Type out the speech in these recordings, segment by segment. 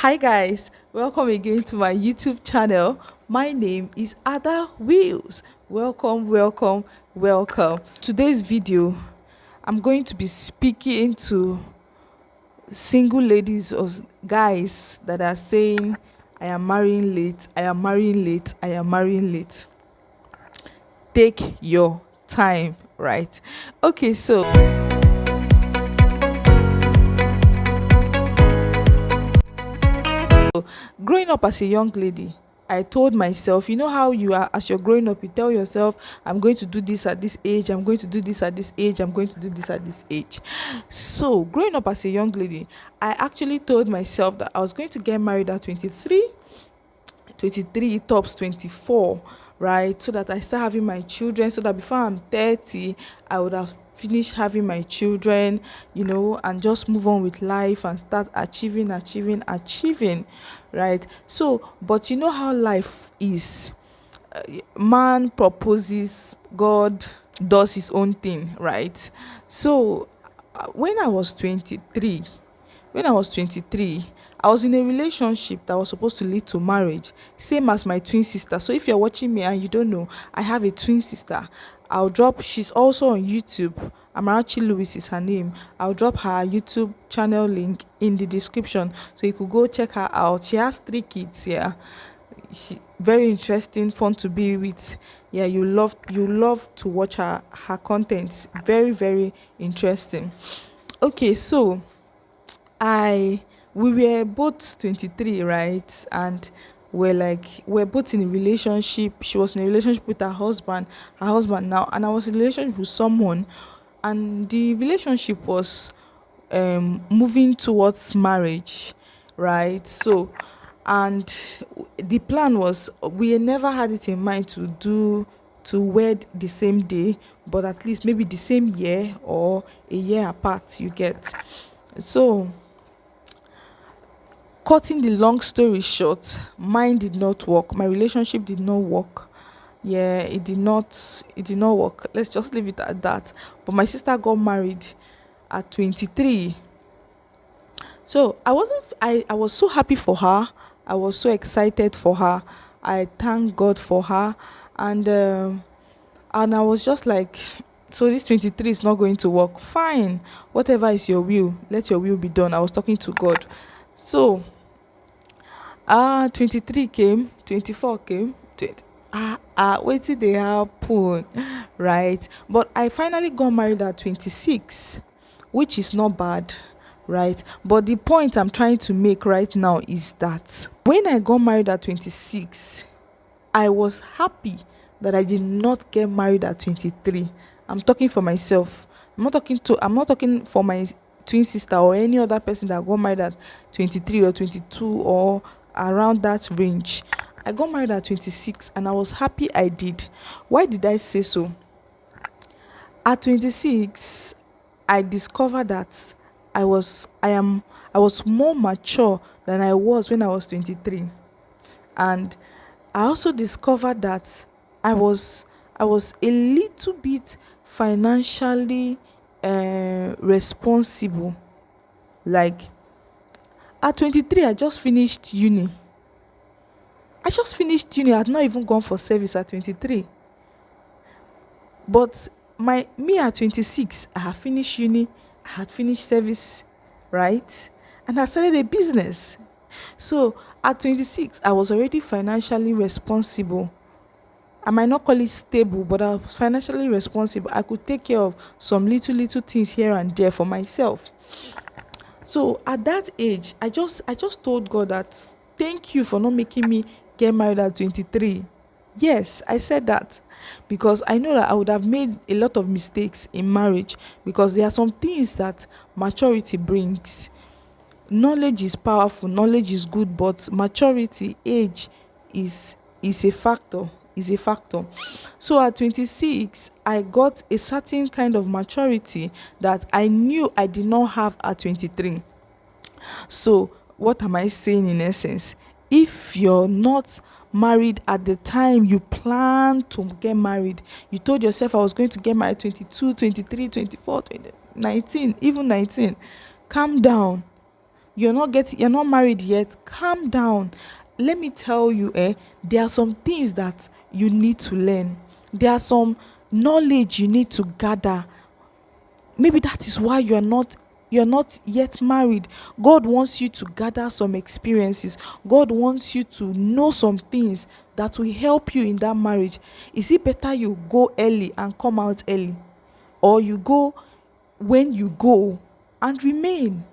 Hi guys, welcome again to my YouTube channel. My name is Ada Wheels. Welcome, welcome, welcome. Today's video, I'm going to be speaking to single ladies or guys that are saying, I am marrying late, I am marrying late, I am marrying late. Take your time, right? Okay, so growing up as a young lady, I told myself, you know how you are as you're growing up, you tell yourself, I'm going to do this at this age, I'm going to do this at this age, I'm going to do this at this age. So, growing up as a young lady, I actually told myself that I was going to get married at 23, tops 24, right? So that I start having my children, so that before I'm 30, I would have finished having my children, and just move on with life and start achieving, right? So, but you know how life is. Man proposes, God does his own thing, right? So, when I was 23, when I was 23, I was in a relationship that was supposed to lead to marriage, same as my twin sister. So if you're watching me and you don't know, I have a twin sister. She's also on YouTube. Amarachi Lewis is her name. I'll drop her YouTube channel link in the description so you could go check her out. She has 3 kids. Yeah, very interesting, fun to be with. Yeah, you love to watch her content. Very, very interesting. Okay, so I we were both 23, right? And we're both in a relationship. She was in a relationship with her husband now, and I was in a relationship with someone, and the relationship was moving towards marriage, right? So, and the plan was, we never had it in mind to wed the same day, but at least maybe the same year or a year apart, you get. So, cutting the long story short, mine did not work. My relationship did not work. Yeah, it did not work. Let's just leave it at that. But my sister got married at 23. So I was so happy for her. I was so excited for her. I thank God for her. And I was just like, so this 23 is not going to work. Fine. Whatever is your will, let your will be done. I was talking to God. So 23 came, 24 came, 20. Wait till they happen, right? But I finally got married at 26, which is not bad, right? But the point I'm trying to make right now is that when I got married at 26, I was happy that I did not get married at 23. I'm talking for myself. I'm not talking for my twin sister or any other person that got married at 23 or 22 or around that range. I got married at 26 and I was happy I did. Why did I say so? At 26, I discovered that I was more mature than I was when I was 23. And I also discovered that I was a little bit financially responsible. Like, at 23, I just finished uni. I had not even gone for service at 23. But me at 26, I had finished uni, I had finished service, right? And I started a business. So at 26, I was already financially responsible. I might not call it stable, but I was financially responsible. I could take care of some little things here and there for myself. So at that age, I just told God that, thank you for not making me get married at 23. Yes, I said that because I know that I would have made a lot of mistakes in marriage, because there are some things that maturity brings. Knowledge is powerful, knowledge is good, but maturity, age is a factor. Is a factor. So at 26, I got a certain kind of maturity that I knew I did not have at 23. So, what am I saying in essence? If you're not married at the time you plan to get married, you told yourself, I was going to get married 22, 23, 24, 20, 19, even 19, calm down. you're not married yet, calm down. Let me tell you, there are some things that you need to learn. There are some knowledge you need to gather. Maybe that is why you're not yet married. God wants you to gather some experiences. God wants you to know some things that will help you in that marriage. Is it better you go early and come out early, or you go when you go and remain?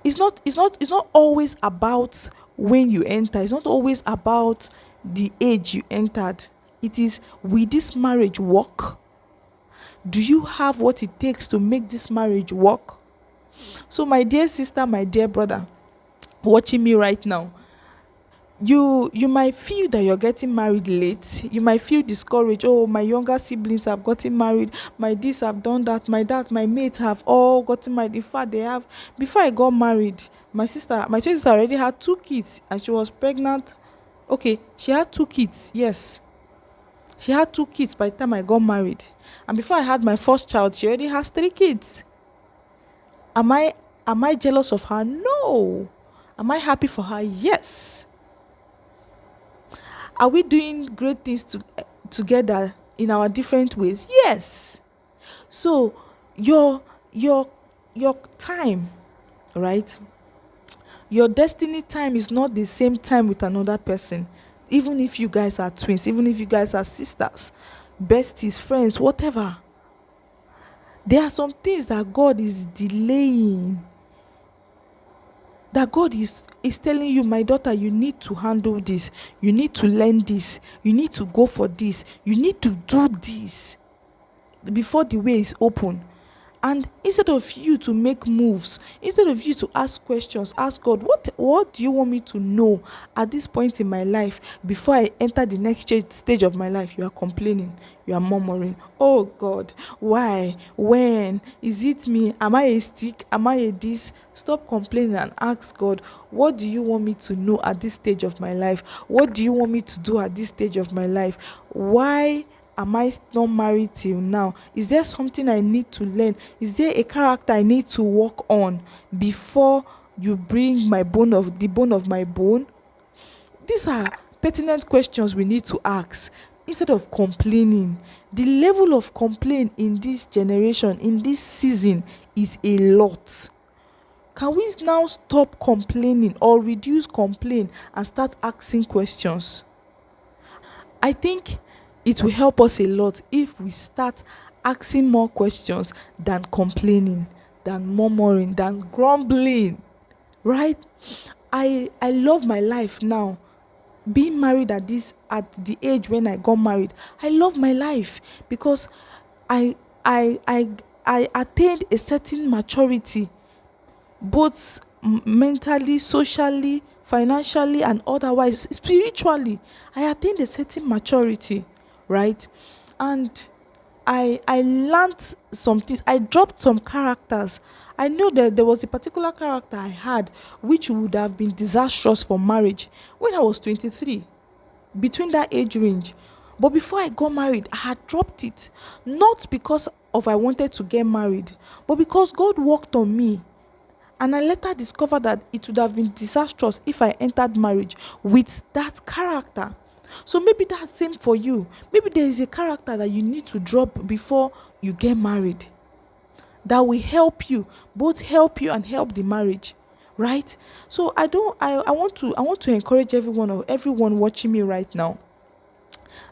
It's not always about when you enter. It's not always about the age you entered. It is, will this marriage work? Do you have what it takes to make this marriage work? So my dear sister, my dear brother watching me right now, you might feel that you're getting married late. You might feel discouraged. Oh, my younger siblings have gotten married, my this have done that, my that, my mates have all gotten married. In fact, they have. Before I got married, my twin sister already had 2 kids and she was pregnant. Okay, she had 2 kids. Yes, she had 2 kids by the time I got married, and before I had my first child, she already has 3 kids. Am I jealous of her? No. Am I happy for her? Yes. Are we doing great things together in our different ways? Yes. So your your time, right? Your destiny time is not the same time with another person. Even if you guys are twins, even if you guys are sisters, besties, friends, whatever. There are some things that God is delaying, that God is telling you, my daughter, you need to handle this, you need to learn this, you need to go for this, you need to do this before the way is open. And instead of you to make moves, instead of you to ask questions, ask God, what do you want me to know at this point in my life before I enter the next stage of my life? You are complaining, you are murmuring. Oh God, why? When? Is it me? Am I a stick? Am I a this? Stop complaining and ask God, what do you want me to know at this stage of my life? What do you want me to do at this stage of my life? Why am I not married till now? Is there something I need to learn? Is there a character I need to work on before you bring the bone of my bone? These are pertinent questions we need to ask instead of complaining. The level of complaint in this generation, in this season, is a lot. Can we now stop complaining or reduce complaint and start asking questions? I think it will help us a lot if we start asking more questions than complaining, than murmuring, than grumbling, right? I love my life now. Being married at the age when I got married, I love my life because I I I I attained a certain maturity, both mentally, socially, financially, and otherwise, spiritually. I attained a certain maturity, right? And I learned some things. I dropped some characters. I know that there was a particular character I had which would have been disastrous for marriage when I was 23, between that age range. But before I got married, I had dropped it. Not because of I wanted to get married, but because God worked on me. And I later discovered that it would have been disastrous if I entered marriage with that character. So maybe that's same for you. Maybe there is a character that you need to drop before you get married, that will help you, both help you and help the marriage, right? So I want to encourage everyone watching me right now.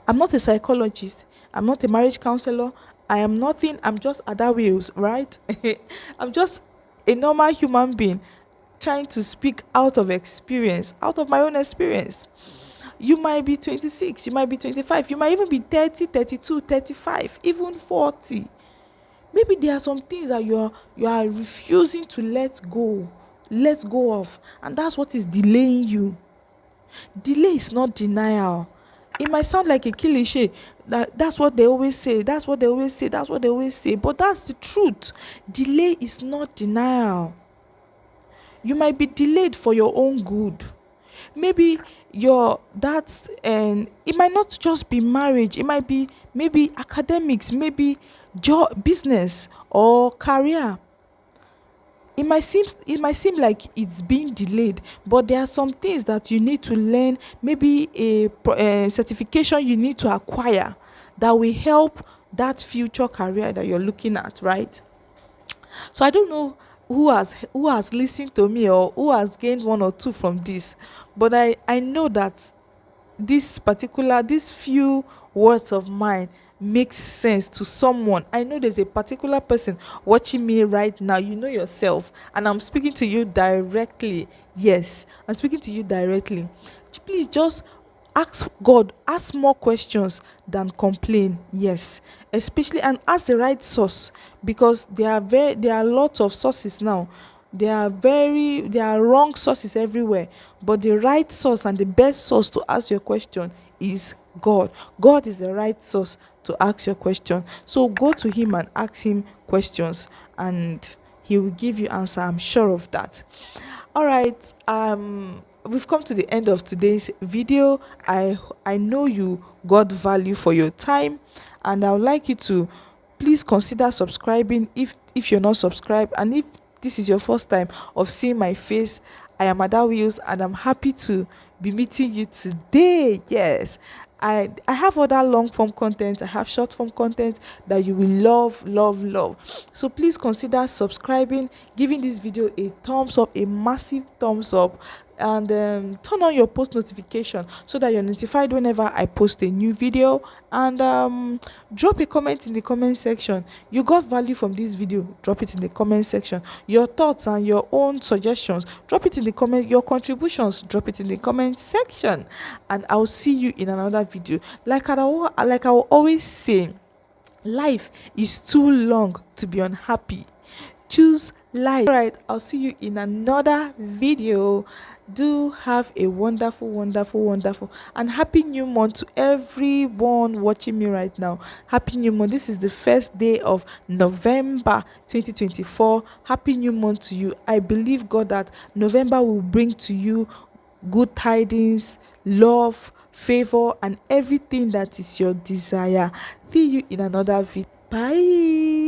I'm not a psychologist, I'm not a marriage counselor, I am nothing. I'm just Ada Wills, right? I'm just a normal human being trying to speak out of experience, out of my own experience. You might be 26, you might be 25, you might even be 30, 32, 35, even 40. Maybe there are some things that you are refusing to let go of, and that's what is delaying you. Delay is not denial. It might sound like a cliche, that's what they always say, that's what they always say, that's what they always say, but that's the truth. Delay is not denial. You might be delayed for your own good. Maybe and it might not just be marriage, it might be maybe academics, maybe job, business, or career. it might seem like it's being delayed, but there are some things that you need to learn, maybe a certification you need to acquire that will help that future career that you're looking at, right? So I don't know who has listened to me or who has gained one or two from this, but I know that these few words of mine makes sense to someone. I know there's a particular person watching me right now. You know yourself, and I'm speaking to you directly. Yes, I'm speaking to you directly. Please just ask God, ask more questions than complain. Yes, especially, and ask the right source, because there are lots of sources now. There are wrong sources everywhere, but the right source and the best source to ask your question is God. God is the right source to ask your question. So go to him and ask him questions, and he will give you answer. I'm sure of that. All right. We've come to the end of today's video. I know you got value for your time, and I would like you to please consider subscribing if you're not subscribed, and if this is your first time of seeing my face. I am Ada Wills, and I'm happy to be meeting you today. Yes, I have other long form content, I have short form content that you will love. So please consider subscribing, giving this video a thumbs up, a massive thumbs up, and turn on your post notification so that you're notified whenever I post a new video. And drop a comment in the comment section. You got value from this video, drop it in the comment section. Your thoughts and your own suggestions, drop it in the comment. Your contributions, drop it in the comment section, and I'll see you in another video. Like I will always say, life is too long to be unhappy. Choose life. All right, I'll see you in another video. Do have a wonderful and happy new month to everyone watching me right now. Happy new month. This is the first day of November 2024. Happy new month to you. I believe God that November will bring to you good tidings, love, favor, and everything that is your desire. See you in another video. Bye.